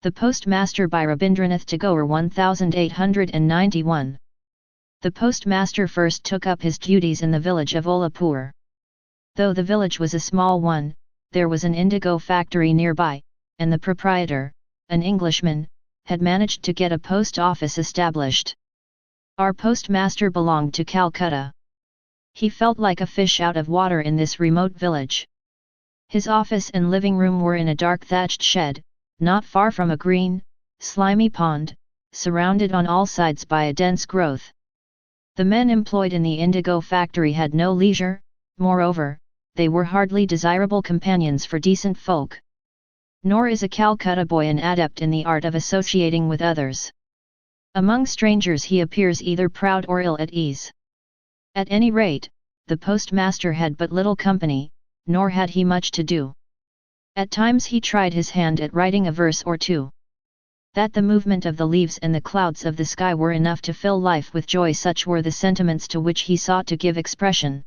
The Postmaster by Rabindranath Tagore 1891. The postmaster first took up his duties in the village of Ullaipur. Though the village was a small one, there was an indigo factory nearby, and the proprietor, an Englishman, had managed to get a post office established. Our postmaster belonged to Calcutta. He felt like a fish out of water in this remote village. His office and living room were in a dark thatched shed, not far from a green, slimy pond, surrounded on all sides by a dense growth. The men employed in the indigo factory had no leisure, moreover, they were hardly desirable companions for decent folk. Nor is a Calcutta boy an adept in the art of associating with others. Among strangers he appears either proud or ill at ease. At any rate, the postmaster had but little company, nor had he much to do. At times he tried his hand at writing a verse or two. That the movement of the leaves and the clouds of the sky were enough to fill life with joy, such were the sentiments to which he sought to give expression.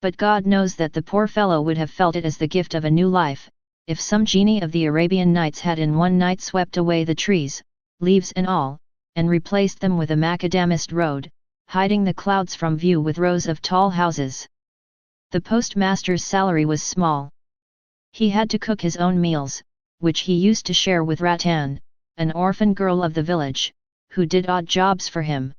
But God knows that the poor fellow would have felt it as the gift of a new life, if some genie of the Arabian Nights had in one night swept away the trees, leaves and all, and replaced them with a macadamist road, hiding the clouds from view with rows of tall houses. The postmaster's salary was small. He had to cook his own meals, which he used to share with Ratan, an orphan girl of the village, who did odd jobs for him.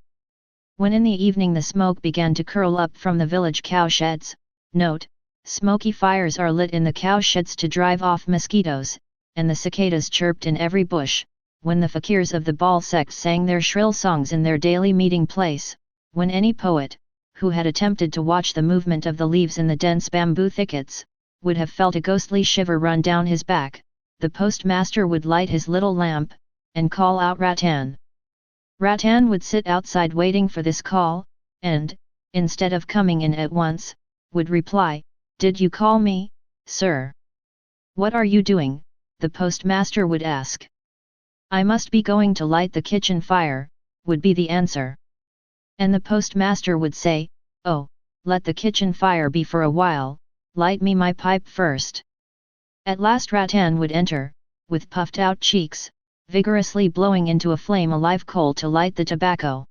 When in the evening the smoke began to curl up from the village cowsheds, note, smoky fires are lit in the cowsheds to drive off mosquitoes, and the cicadas chirped in every bush, when the fakirs of the Baal sect sang their shrill songs in their daily meeting place, when any poet, who had attempted to watch the movement of the leaves in the dense bamboo thickets, would have felt a ghostly shiver run down his back, the postmaster would light his little lamp, and call out Ratan. Ratan would sit outside waiting for this call, and, instead of coming in at once, would reply, "Did you call me, sir?" "What are you doing?" the postmaster would ask. "I must be going to light the kitchen fire," would be the answer. And the postmaster would say, "Oh, let the kitchen fire be for a while, light me my pipe first." At last Ratan would enter, with puffed out cheeks, vigorously blowing into a flame a live coal to light the tobacco.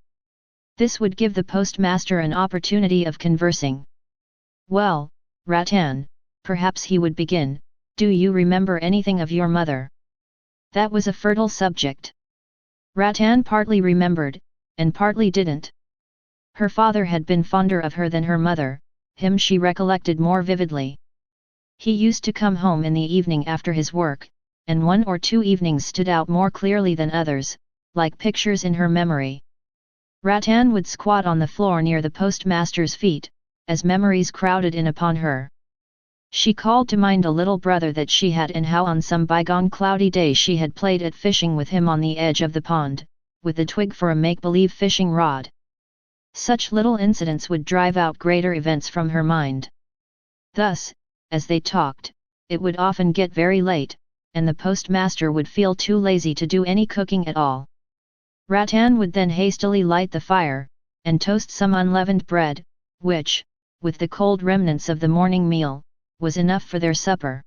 This would give the postmaster an opportunity of conversing. "Well, Ratan," perhaps he would begin, "do you remember anything of your mother?" That was a fertile subject. Ratan partly remembered, and partly didn't. Her father had been fonder of her than her mother, him she recollected more vividly. He used to come home in the evening after his work, and one or two evenings stood out more clearly than others, like pictures in her memory. Ratan would squat on the floor near the postmaster's feet, as memories crowded in upon her. She called to mind a little brother that she had, and how on some bygone cloudy day she had played at fishing with him on the edge of the pond, with a twig for a make-believe fishing rod. Such little incidents would drive out greater events from her mind. Thus, as they talked, it would often get very late, and the postmaster would feel too lazy to do any cooking at all. Ratan would then hastily light the fire, and toast some unleavened bread, which, with the cold remnants of the morning meal, was enough for their supper.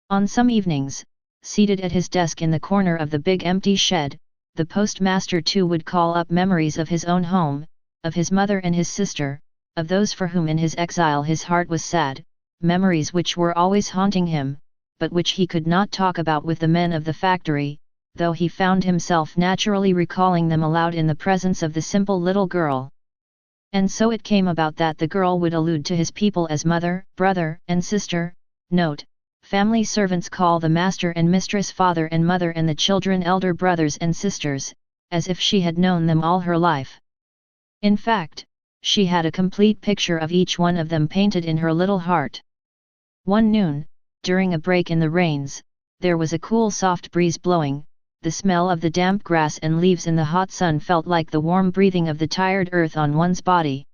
On some evenings, seated at his desk in the corner of the big empty shed, the postmaster too would call up memories of his own home, of his mother and his sister, of those for whom in his exile his heart was sad, memories which were always haunting him, but which he could not talk about with the men of the factory, though he found himself naturally recalling them aloud in the presence of the simple little girl. And so it came about that the girl would allude to his people as mother, brother, and sister. Note, family servants call the master and mistress father and mother, and the children elder brothers and sisters, as if she had known them all her life. In fact, she had a complete picture of each one of them painted in her little heart. One noon, during a break in the rains, there was a cool soft breeze blowing, the smell of the damp grass and leaves in the hot sun felt like the warm breathing of the tired earth on one's body.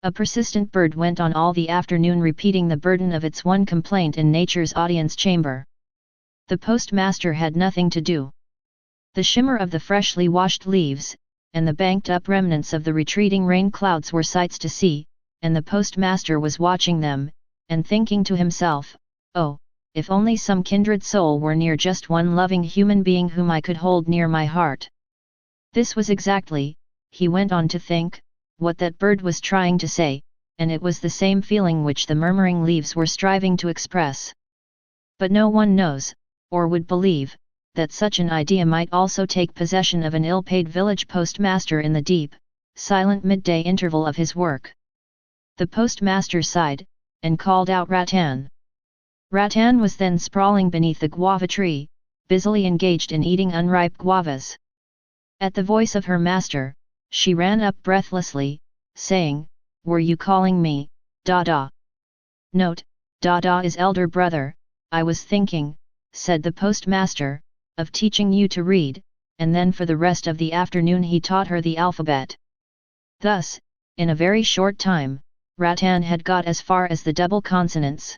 A persistent bird went on all the afternoon repeating the burden of its one complaint in nature's audience chamber. The postmaster had nothing to do. The shimmer of the freshly washed leaves, and the banked-up remnants of the retreating rain clouds were sights to see, and the postmaster was watching them, and thinking to himself, "Oh, if only some kindred soul were near, just one loving human being whom I could hold near my heart. This was exactly, he went on to think, what that bird was trying to say, and it was the same feeling which the murmuring leaves were striving to express. But no one knows, or would believe, that such an idea might also take possession of an ill-paid village postmaster in the deep, silent midday interval of his work. The postmaster sighed, and called out Rattan. Rattan was then sprawling beneath the guava tree, busily engaged in eating unripe guavas. At the voice of her master, she ran up breathlessly, saying, "Were you calling me, Dada?" Note: Dada is elder brother. "I was thinking," said the postmaster, "of teaching you to read," and then for the rest of the afternoon he taught her the alphabet. Thus, in a very short time, Rattan had got as far as the double consonants.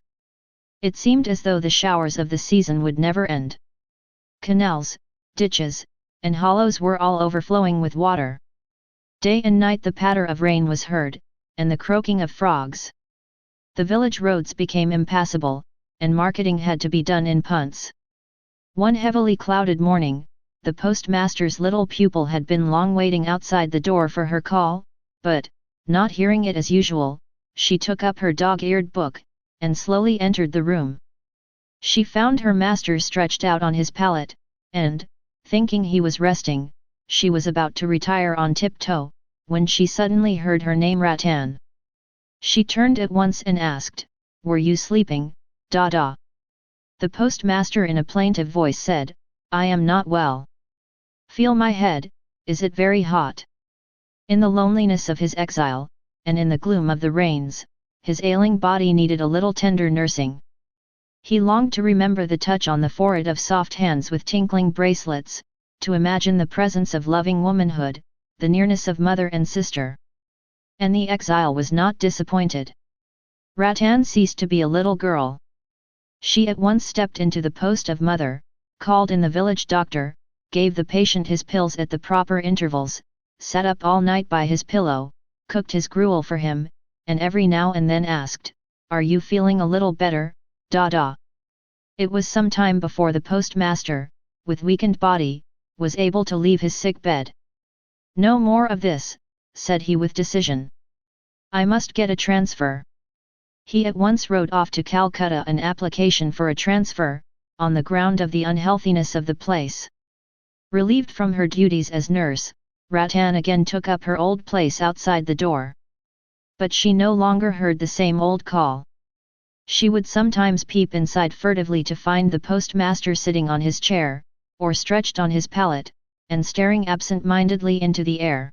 It seemed as though the showers of the season would never end. Canals, ditches, and hollows were all overflowing with water. Day and night the patter of rain was heard, and the croaking of frogs. The village roads became impassable, and marketing had to be done in punts. One heavily clouded morning, the postmaster's little pupil had been long waiting outside the door for her call, but, not hearing it as usual, she took up her dog-eared book, and slowly entered the room. She found her master stretched out on his pallet, and, thinking he was resting, she was about to retire on tiptoe, when she suddenly heard her name, Rattan. She turned at once and asked, "Were you sleeping, Dada?" The postmaster in a plaintive voice said, "I am not well. Feel my head, is it very hot?" In the loneliness of his exile, and in the gloom of the rains, his ailing body needed a little tender nursing. He longed to remember the touch on the forehead of soft hands with tinkling bracelets, to imagine the presence of loving womanhood, the nearness of mother and sister. And the exile was not disappointed. Rattan ceased to be a little girl. She at once stepped into the post of mother, called in the village doctor, gave the patient his pills at the proper intervals, sat up all night by his pillow, cooked his gruel for him, and every now and then asked, "Are you feeling a little better, Dada?" It was some time before the postmaster, with weakened body, was able to leave his sick bed. "No more of this," said he with decision. "I must get a transfer." He at once wrote off to Calcutta an application for a transfer, on the ground of the unhealthiness of the place. Relieved from her duties as nurse, Rattan again took up her old place outside the door. But she no longer heard the same old call. She would sometimes peep inside furtively to find the postmaster sitting on his chair, or stretched on his pallet, and staring absent-mindedly into the air.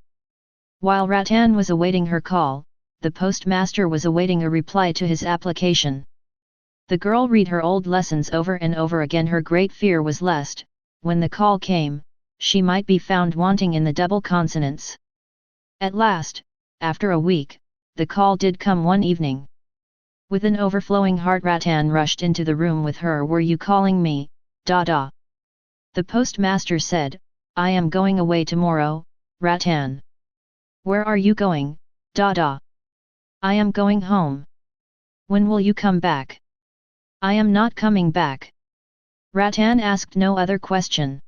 While Rattan was awaiting her call, the postmaster was awaiting a reply to his application. The girl read her old lessons over and over again. Her great fear was lest, when the call came, she might be found wanting in the double consonants. At last, after a week, the call did come one evening. With an overflowing heart Rattan rushed into the room with her. "Were you calling me, Dada?" The postmaster said, "I am going away tomorrow, Rattan." "Where are you going, Dada?" "I am going home." "When will you come back?" "I am not coming back." Rattan asked no other question.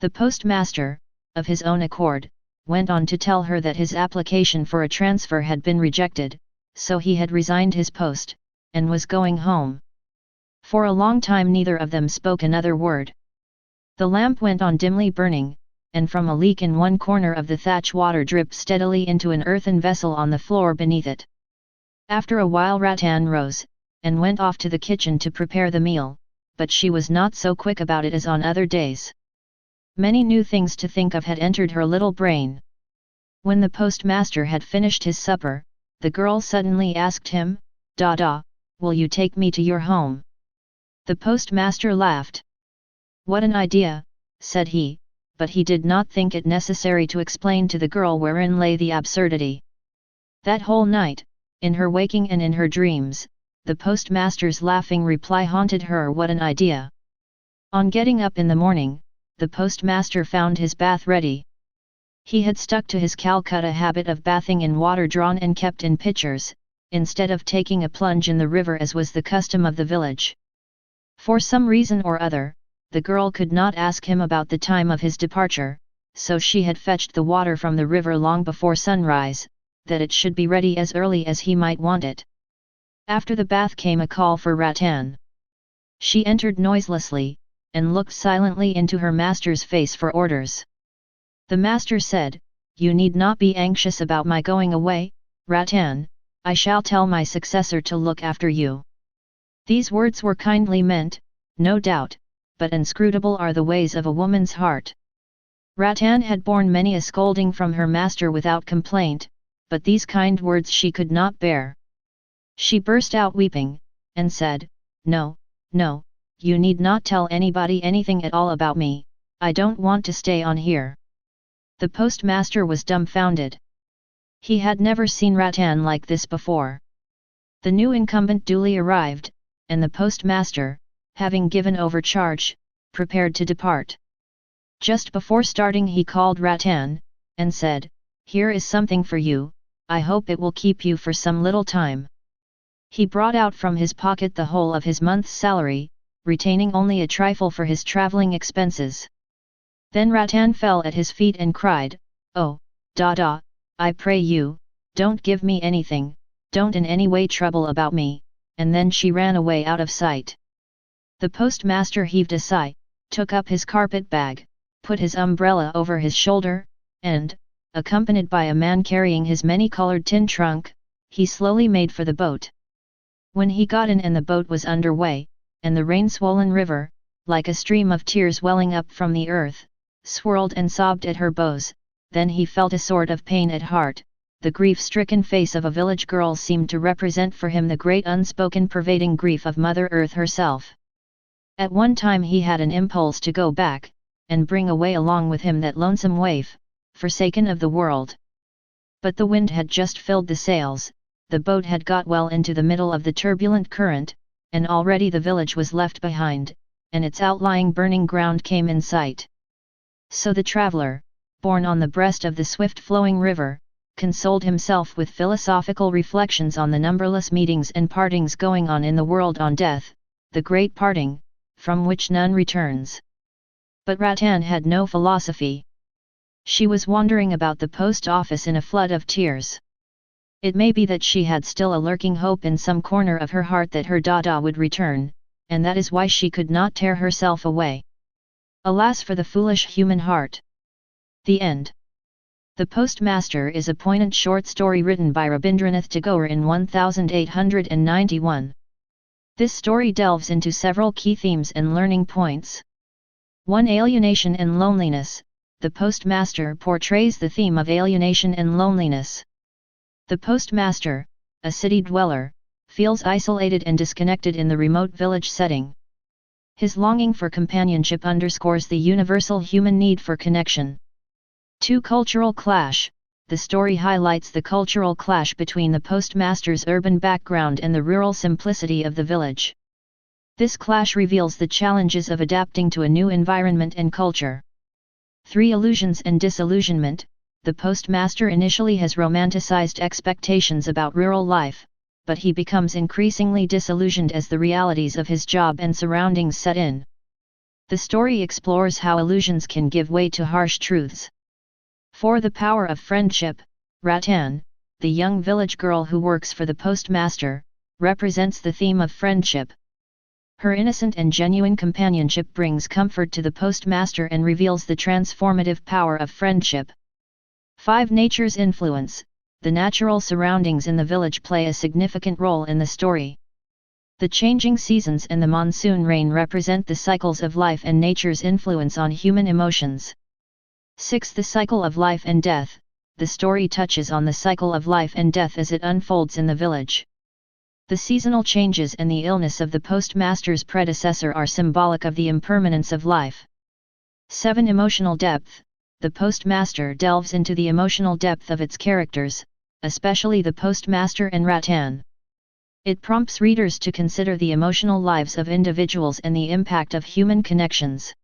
The postmaster, of his own accord, went on to tell her that his application for a transfer had been rejected, so he had resigned his post, and was going home. For a long time neither of them spoke another word. The lamp went on dimly burning, and from a leak in one corner of the thatch water dripped steadily into an earthen vessel on the floor beneath it. After a while Rattan rose, and went off to the kitchen to prepare the meal, but she was not so quick about it as on other days. Many new things to think of had entered her little brain. When the postmaster had finished his supper, the girl suddenly asked him, "Dada, will you take me to your home?" The postmaster laughed. "What an idea," said he, but he did not think it necessary to explain to the girl wherein lay the absurdity. That whole night, in her waking and in her dreams, the postmaster's laughing reply haunted her. What an idea! On getting up in the morning, the postmaster found his bath ready. He had stuck to his Calcutta habit of bathing in water drawn and kept in pitchers, instead of taking a plunge in the river as was the custom of the village. For some reason or other, the girl could not ask him about the time of his departure, so she had fetched the water from the river long before sunrise, that it should be ready as early as he might want it. After the bath came a call for Rattan. She entered noiselessly, and looked silently into her master's face for orders. The master said, "You need not be anxious about my going away, Rattan, I shall tell my successor to look after you." These words were kindly meant, no doubt, but inscrutable are the ways of a woman's heart. Rattan had borne many a scolding from her master without complaint, but these kind words she could not bear. She burst out weeping, and said, "No, no, you need not tell anybody anything at all about me, I don't want to stay on here." The postmaster was dumbfounded. He had never seen Rattan like this before. The new incumbent duly arrived, and the postmaster, having given over charge, prepared to depart. Just before starting he called Rattan, and said, "Here is something for you, I hope it will keep you for some little time." He brought out from his pocket the whole of his month's salary, retaining only a trifle for his travelling expenses. Then Rattan fell at his feet and cried, "Oh, Dada, I pray you, don't give me anything, don't in any way trouble about me," and then she ran away out of sight. The postmaster heaved a sigh, took up his carpet bag, put his umbrella over his shoulder, and, accompanied by a man carrying his many-coloured tin trunk, he slowly made for the boat. When he got in and the boat was under way, and the rain-swollen river, like a stream of tears welling up from the earth, swirled and sobbed at her bows, then he felt a sort of pain at heart. The grief-stricken face of a village girl seemed to represent for him the great unspoken pervading grief of Mother Earth herself. At one time he had an impulse to go back, and bring away along with him that lonesome waif, forsaken of the world. But the wind had just filled the sails, the boat had got well into the middle of the turbulent current, and already the village was left behind, and its outlying burning ground came in sight. So the traveller, borne on the breast of the swift-flowing river, consoled himself with philosophical reflections on the numberless meetings and partings going on in the world on death, the great parting, from which none returns. But Rattan had no philosophy. She was wandering about the post office in a flood of tears. It may be that she had still a lurking hope in some corner of her heart that her Dada would return, and that is why she could not tear herself away. Alas for the foolish human heart! The end. The Postmaster is a poignant short story written by Rabindranath Tagore in 1891. This story delves into several key themes and learning points. 1. Alienation and loneliness. The Postmaster portrays the theme of alienation and loneliness. The postmaster, a city dweller, feels isolated and disconnected in the remote village setting. His longing for companionship underscores the universal human need for connection. 2. Cultural clash. The story highlights the cultural clash between the postmaster's urban background and the rural simplicity of the village. This clash reveals the challenges of adapting to a new environment and culture. 3. Illusions and disillusionment. The postmaster initially has romanticized expectations about rural life, but he becomes increasingly disillusioned as the realities of his job and surroundings set in. The story explores how illusions can give way to harsh truths. 4. The power of friendship. Rattan, the young village girl who works for the postmaster, represents the theme of friendship. Her innocent and genuine companionship brings comfort to the postmaster and reveals the transformative power of friendship. 5. Nature's influence. The natural surroundings in the village play a significant role in the story. The changing seasons and the monsoon rain represent the cycles of life and nature's influence on human emotions. 6. The cycle of life and death. The story touches on the cycle of life and death as it unfolds in the village. The seasonal changes and the illness of the postmaster's predecessor are symbolic of the impermanence of life. 7. Emotional depth. The postmaster delves into the emotional depth of its characters, especially the postmaster and Rattan. It prompts readers to consider the emotional lives of individuals and the impact of human connections.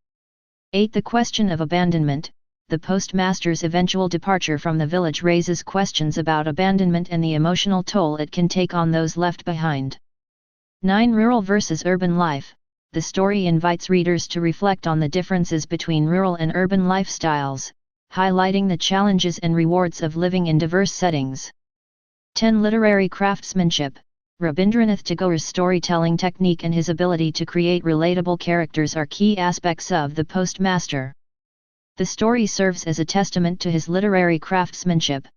8. The question of abandonment. The postmaster's eventual departure from the village raises questions about abandonment and the emotional toll it can take on those left behind. 9. Rural versus urban life. the story invites readers to reflect on the differences between rural and urban lifestyles, highlighting the challenges and rewards of living in diverse settings. 10. Literary craftsmanship. Rabindranath Tagore's storytelling technique and his ability to create relatable characters are key aspects of The Postmaster. The story serves as a testament to his literary craftsmanship.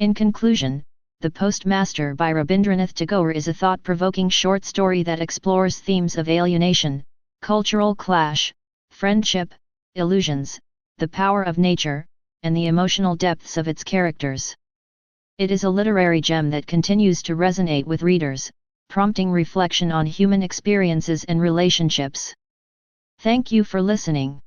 In conclusion, The Postmaster by Rabindranath Tagore is a thought-provoking short story that explores themes of alienation, cultural clash, friendship, illusions, the power of nature, and the emotional depths of its characters. It is a literary gem that continues to resonate with readers, prompting reflection on human experiences and relationships. Thank you for listening.